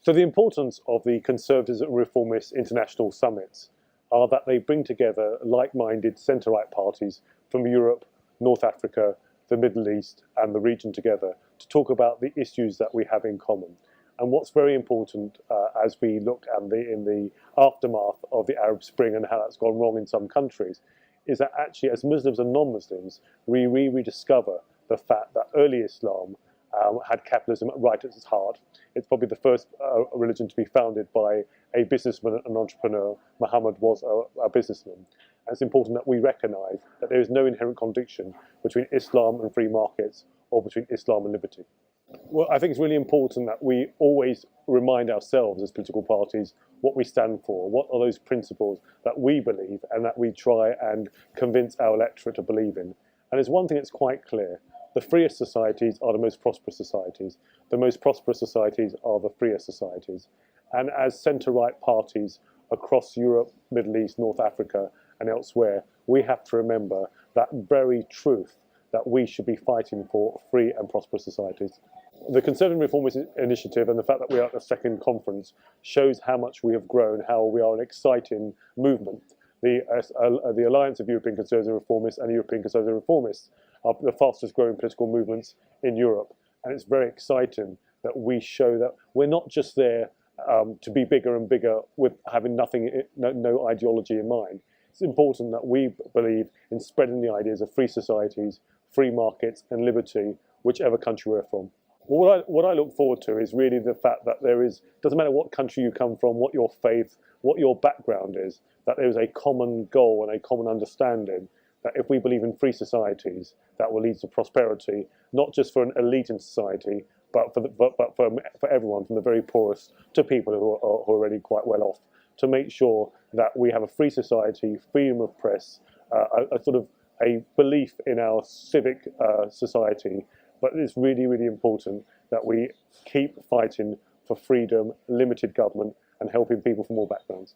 So the importance of the Conservatives and Reformists international summits are that they bring together like-minded centre-right parties from Europe, North Africa, the Middle East and the region together to talk about the issues that we have in common. And what's very important as we look in the aftermath of the Arab Spring and how that's gone wrong in some countries is that actually as Muslims and non-Muslims we rediscover the fact that early Islam had capitalism right at its heart. It's probably the first religion to be founded by a businessman and entrepreneur. Muhammad was a businessman. And it's important that we recognise that there is no inherent contradiction between Islam and free markets or between Islam and liberty. Well, I think it's really important that we always remind ourselves as political parties what we stand for, what are those principles that we believe and that we try and convince our electorate to believe in. And there's one thing that's quite clear. The freest societies are the most prosperous societies. The most prosperous societies are the freest societies. And as centre-right parties across Europe, Middle East, North Africa and elsewhere, we have to remember that very truth that we should be fighting for free and prosperous societies. The Conservative Reformist Initiative and the fact that we are at the second conference shows how much we have grown, how we are an exciting movement. The Alliance of European Conservative Reformists and European Conservative Reformists are the fastest growing political movements in Europe. And it's very exciting that we show that we're not just there to be bigger and bigger with having no ideology in mind. It's important that we believe in spreading the ideas of free societies, free markets and liberty, whichever country we're from. What I look forward to is really the fact that doesn't matter what country you come from, what your faith, what your background is, that there is a common goal and a common understanding that if we believe in free societies, that will lead to prosperity, not just for an elite in society, but for everyone, from the very poorest to people who are already quite well off, to make sure that we have a free society, freedom of press, a belief in our civic society. But it's really, really important that we keep fighting for freedom, limited government, and helping people from all backgrounds.